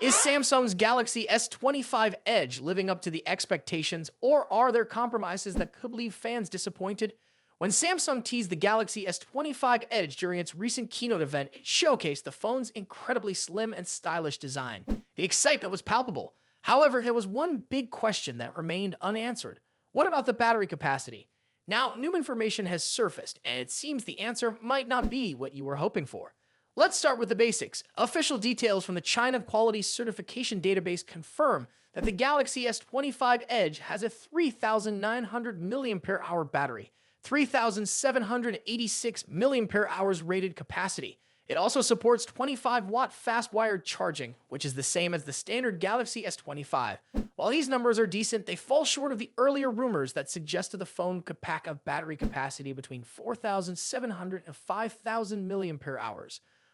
Is Samsung's Galaxy S25 Edge living up to the expectations, or are there compromises that could leave fans disappointed? When Samsung teased the Galaxy S25 Edge during its recent keynote event, it showcased the phone's incredibly slim and stylish design. The excitement was palpable. However, there was one big question that remained unanswered. What about the battery capacity? Now, new information has surfaced, and it seems the answer might not be what you were hoping for. Let's start with the basics. Official details from the China Quality Certification Database confirm that the Galaxy S25 Edge has a 3,900 mAh battery, 3,786 mAh rated capacity. It also supports 25-watt fast-wired charging, which is the same as the standard Galaxy S25. While these numbers are decent, they fall short of the earlier rumors that suggested the phone could pack a battery capacity between 4,700 and 5,000 mAh.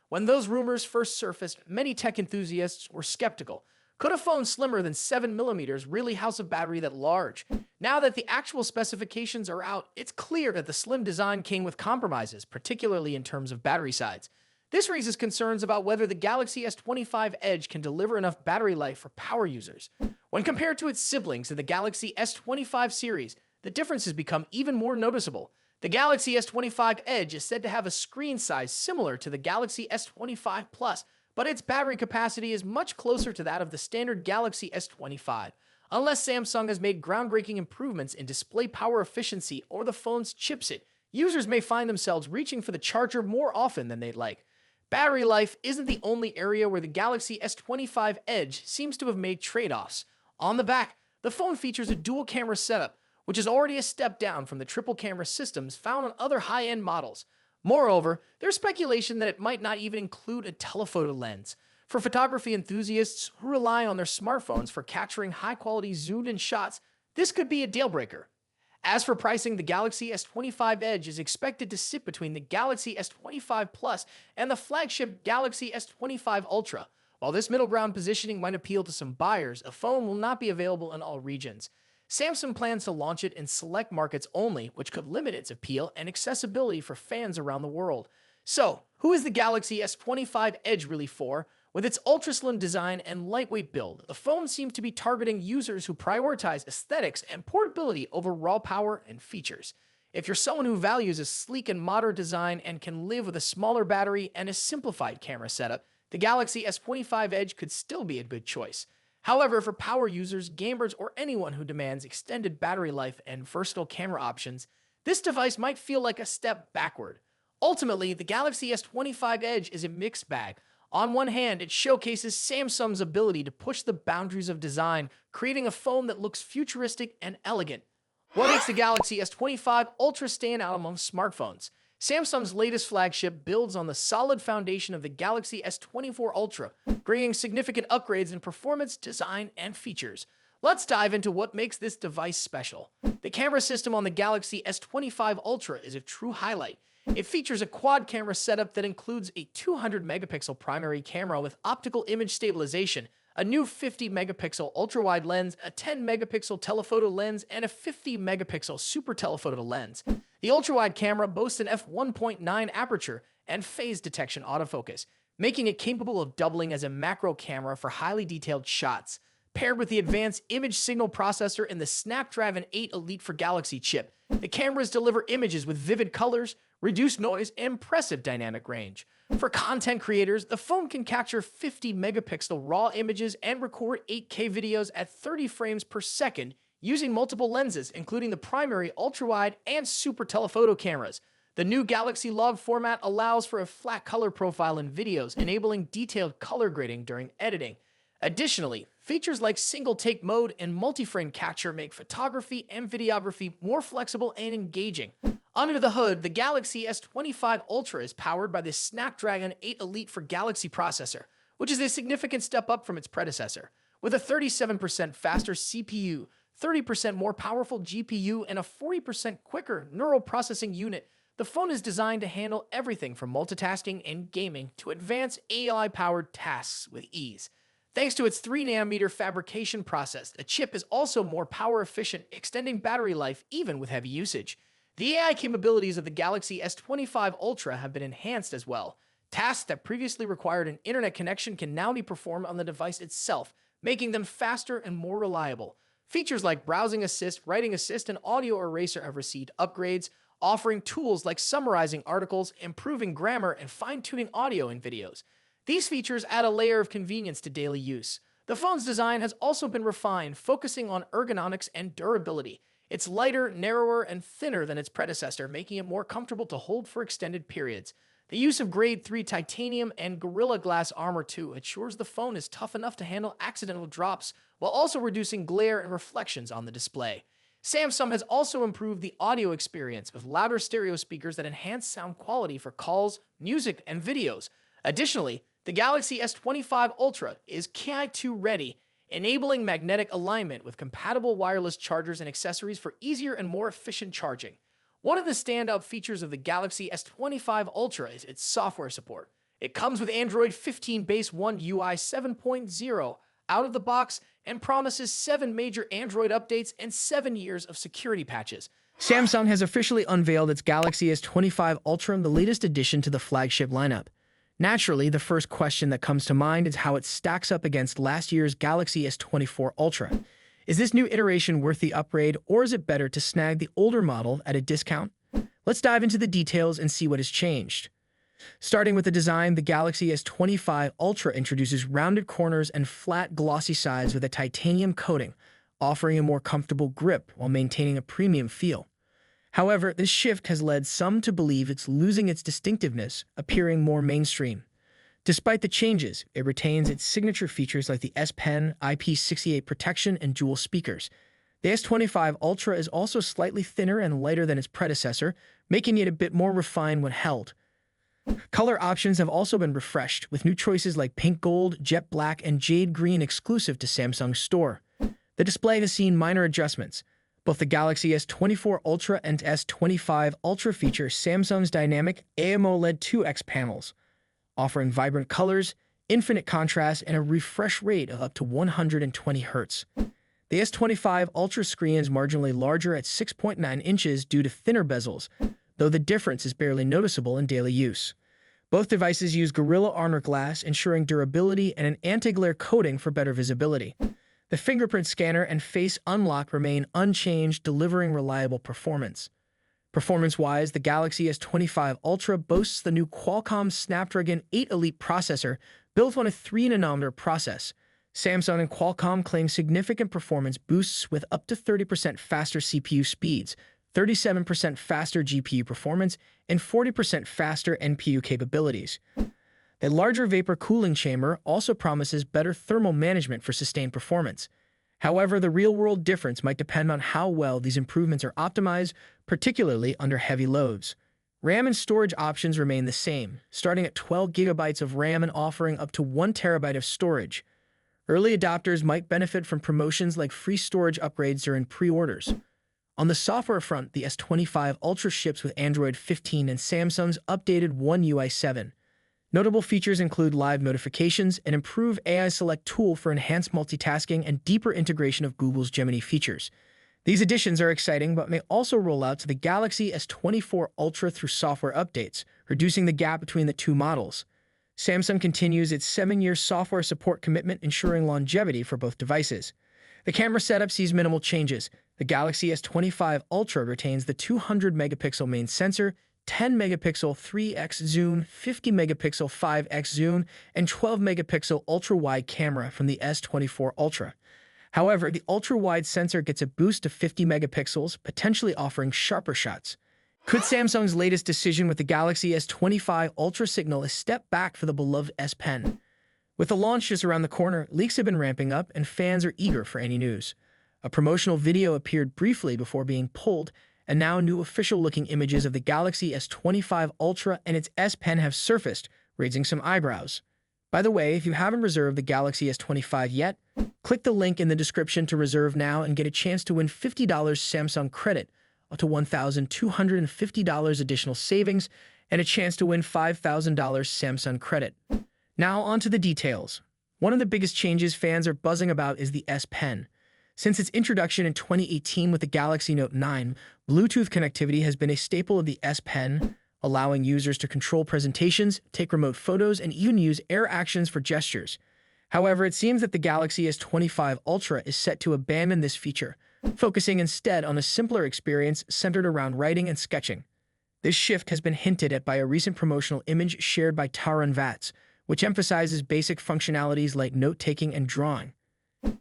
When those rumors first surfaced, many tech enthusiasts were skeptical. Could a phone slimmer than 7mm really house a battery that large? Now that the actual specifications are out, it's clear that the slim design came with compromises, particularly in terms of battery size. This raises concerns about whether the Galaxy S25 Edge can deliver enough battery life for power users. When compared to its siblings in the Galaxy S25 series, the differences become even more noticeable. The Galaxy S25 Edge is said to have a screen size similar to the Galaxy S25 Plus, but its battery capacity is much closer to that of the standard Galaxy S25. Unless Samsung has made groundbreaking improvements in display power efficiency or the phone's chipset, users may find themselves reaching for the charger more often than they'd like. Battery life isn't the only area where the Galaxy S25 Edge seems to have made trade-offs. On the back, the phone features a dual-camera setup, which is already a step down from the triple-camera systems found on other high-end models. Moreover, there's speculation that it might not even include a telephoto lens. For photography enthusiasts who rely on their smartphones for capturing high-quality zoomed-in shots, this could be a deal-breaker. As for pricing, the Galaxy S25 Edge is expected to sit between the Galaxy S25 Plus and the flagship Galaxy S25 Ultra. While this middle ground positioning might appeal to some buyers, a phone will not be available in all regions. Samsung plans to launch it in select markets only, which could limit its appeal and accessibility for fans around the world. So, who is the Galaxy S25 Edge really for? With its ultra-slim design and lightweight build, the phone seems to be targeting users who prioritize aesthetics and portability over raw power and features. If you're someone who values a sleek and modern design and can live with a smaller battery and a simplified camera setup, the Galaxy S25 Edge could still be a good choice. However, for power users, gamers, or anyone who demands extended battery life and versatile camera options, this device might feel like a step backward. Ultimately, the Galaxy S25 Edge is a mixed bag. On one hand, it showcases Samsung's ability to push the boundaries of design, creating a phone that looks futuristic and elegant. What makes the Galaxy S25 Ultra stand out among smartphones? Samsung's latest flagship builds on the solid foundation of the Galaxy S24 Ultra, bringing significant upgrades in performance, design, and features. Let's dive into what makes this device special. The camera system on the Galaxy S25 Ultra is a true highlight. It features a quad-camera setup that includes a 200-megapixel primary camera with optical image stabilization, a new 50-megapixel ultra-wide lens, a 10-megapixel telephoto lens, and a 50-megapixel super telephoto lens. The ultra-wide camera boasts an f1.9 aperture and phase detection autofocus, making it capable of doubling as a macro camera for highly detailed shots. Paired with the advanced image signal processor in the Snapdragon 8 Elite for Galaxy chip, the cameras deliver images with vivid colors, reduced noise, and impressive dynamic range. For content creators, the phone can capture 50-megapixel raw images and record 8K videos at 30 frames per second using multiple lenses, including the primary, ultra-wide, and super telephoto cameras. The new Galaxy Log format allows for a flat color profile in videos, enabling detailed color grading during editing. Additionally, features like single-take mode and multi-frame capture make photography and videography more flexible and engaging. Under the hood, the Galaxy S25 Ultra is powered by the Snapdragon 8 Elite for Galaxy processor, which is a significant step up from its predecessor. With a 37% faster CPU, 30% more powerful GPU, and a 40% quicker neural processing unit, the phone is designed to handle everything from multitasking and gaming to advanced AI-powered tasks with ease. Thanks to its 3nm fabrication process, the chip is also more power efficient, extending battery life even with heavy usage. The AI capabilities of the Galaxy S25 Ultra have been enhanced as well. Tasks that previously required an internet connection can now be performed on the device itself, making them faster and more reliable. Features like browsing assist, writing assist, and audio eraser have received upgrades, offering tools like summarizing articles, improving grammar, and fine-tuning audio and videos. These features add a layer of convenience to daily use. The phone's design has also been refined, focusing on ergonomics and durability. It's lighter, narrower, and thinner than its predecessor, making it more comfortable to hold for extended periods. The use of Grade 3 titanium and Gorilla Glass armor too ensures the phone is tough enough to handle accidental drops while also reducing glare and reflections on the display. Samsung has also improved the audio experience with louder stereo speakers that enhance sound quality for calls, music, and videos. Additionally, the Galaxy S25 Ultra is Ki-2 ready, enabling magnetic alignment with compatible wireless chargers and accessories for easier and more efficient charging. One of the standout features of the Galaxy S25 Ultra is its software support. It comes with Android 15 Base 1 UI 7.0 out of the box and promises 7 major Android updates and 7 years of security patches. Samsung has officially unveiled its Galaxy S25 Ultra, the latest addition to the flagship lineup. Naturally, the first question that comes to mind is how it stacks up against last year's Galaxy S24 Ultra. Is this new iteration worth the upgrade, or is it better to snag the older model at a discount? Let's dive into the details and see what has changed. Starting with the design, the Galaxy S25 Ultra introduces rounded corners and flat, glossy sides with a titanium coating, offering a more comfortable grip while maintaining a premium feel. However, this shift has led some to believe it's losing its distinctiveness, appearing more mainstream. Despite the changes, it retains its signature features like the S Pen, IP68 protection, and dual speakers. The S25 Ultra is also slightly thinner and lighter than its predecessor, making it a bit more refined when held. Color options have also been refreshed, with new choices like pink gold, jet black, and jade green exclusive to Samsung's store. The display has seen minor adjustments. Both the Galaxy S24 Ultra and S25 Ultra feature Samsung's dynamic AMOLED 2X panels, offering vibrant colors, infinite contrast, and a refresh rate of up to 120 Hz. The S25 Ultra screen is marginally larger at 6.9 inches due to thinner bezels, though the difference is barely noticeable in daily use. Both devices use Gorilla Armor Glass, ensuring durability, and an anti-glare coating for better visibility. The fingerprint scanner and face unlock remain unchanged, delivering reliable performance. Performance-wise, the Galaxy S25 Ultra boasts the new Qualcomm Snapdragon 8 Elite processor built on a 3-nanometer process. Samsung and Qualcomm claim significant performance boosts with up to 30% faster CPU speeds, 37% faster GPU performance, and 40% faster NPU capabilities. The larger vapor cooling chamber also promises better thermal management for sustained performance. However, the real-world difference might depend on how well these improvements are optimized, particularly under heavy loads. RAM and storage options remain the same, starting at 12 GB of RAM and offering up to 1 TB of storage. Early adopters might benefit from promotions like free storage upgrades during pre-orders. On the software front, the S25 Ultra ships with Android 15 and Samsung's updated One UI 7. Notable features include live notifications, an improved AI Select tool for enhanced multitasking, and deeper integration of Google's Gemini features. These additions are exciting but may also roll out to the Galaxy S24 Ultra through software updates, reducing the gap between the two models. Samsung continues its 7-year software support commitment, ensuring longevity for both devices. The camera setup sees minimal changes. The Galaxy S25 Ultra retains the 200-megapixel main sensor, 10-megapixel 3x zoom, 50-megapixel 5x zoom, and 12-megapixel ultra-wide camera from the S24 Ultra. However, the ultra-wide sensor gets a boost to 50 megapixels, potentially offering sharper shots. Could Samsung's latest decision with the Galaxy S25 Ultra signal a step back for the beloved S Pen? With the launch just around the corner, leaks have been ramping up and fans are eager for any news. A promotional video appeared briefly before being pulled, and now new official-looking images of the Galaxy S25 Ultra and its S Pen have surfaced, raising some eyebrows. By the way, if you haven't reserved the Galaxy S25 yet, click the link in the description to reserve now and get a chance to win $50 Samsung credit, up to $1,250 additional savings, and a chance to win $5,000 Samsung credit. Now on to the details. One of the biggest changes fans are buzzing about is the S Pen. Since its introduction in 2018 with the Galaxy Note 9, Bluetooth connectivity has been a staple of the S Pen, allowing users to control presentations, take remote photos, and even use air actions for gestures. However, it seems that the Galaxy S25 Ultra is set to abandon this feature, focusing instead on a simpler experience centered around writing and sketching. This shift has been hinted at by a recent promotional image shared by Taran Vats, which emphasizes basic functionalities like note-taking and drawing.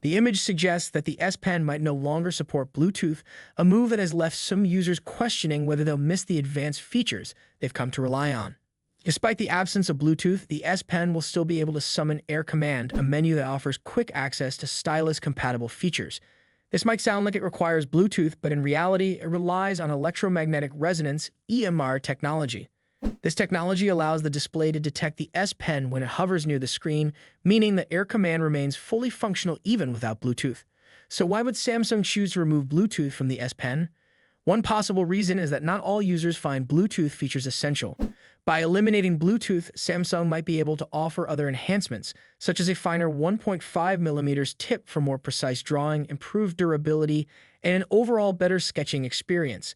The image suggests that the S Pen might no longer support Bluetooth, a move that has left some users questioning whether they'll miss the advanced features they've come to rely on. Despite the absence of Bluetooth, the S Pen will still be able to summon Air Command, a menu that offers quick access to stylus-compatible features. This might sound like it requires Bluetooth, but in reality, it relies on electromagnetic resonance (EMR) technology. This technology allows the display to detect the S Pen when it hovers near the screen, meaning that Air Command remains fully functional even without Bluetooth. So why would Samsung choose to remove Bluetooth from the S Pen? One possible reason is that not all users find Bluetooth features essential. By eliminating Bluetooth, Samsung might be able to offer other enhancements, such as a finer 1.5mm tip for more precise drawing, improved durability, and an overall better sketching experience.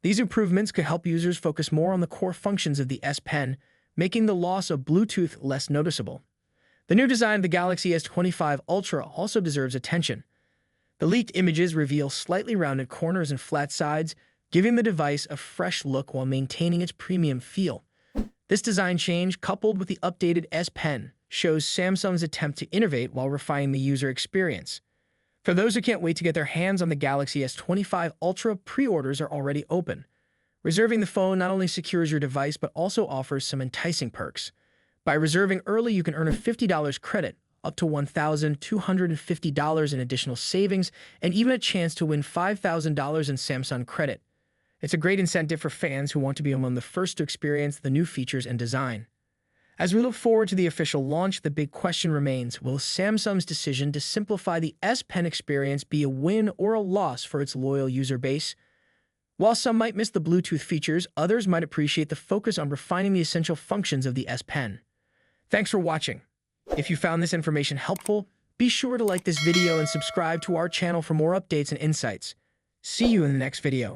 These improvements could help users focus more on the core functions of the S Pen, making the loss of Bluetooth less noticeable. The new design of the Galaxy S25 Ultra also deserves attention. The leaked images reveal slightly rounded corners and flat sides, giving the device a fresh look while maintaining its premium feel. This design change, coupled with the updated S Pen, shows Samsung's attempt to innovate while refining the user experience. For those who can't wait to get their hands on the Galaxy S25 Ultra, pre-orders are already open. Reserving the phone not only secures your device but also offers some enticing perks. By reserving early, you can earn a $50 credit, up to $1,250 in additional savings, and even a chance to win $5,000 in Samsung credit. It's a great incentive for fans who want to be among the first to experience the new features and design. As we look forward to the official launch, the big question remains, will Samsung's decision to simplify the S Pen experience be a win or a loss for its loyal user base? While some might miss the Bluetooth features, others might appreciate the focus on refining the essential functions of the S Pen. Thanks for watching. If you found this information helpful, be sure to like this video and subscribe to our channel for more updates and insights. See you in the next video.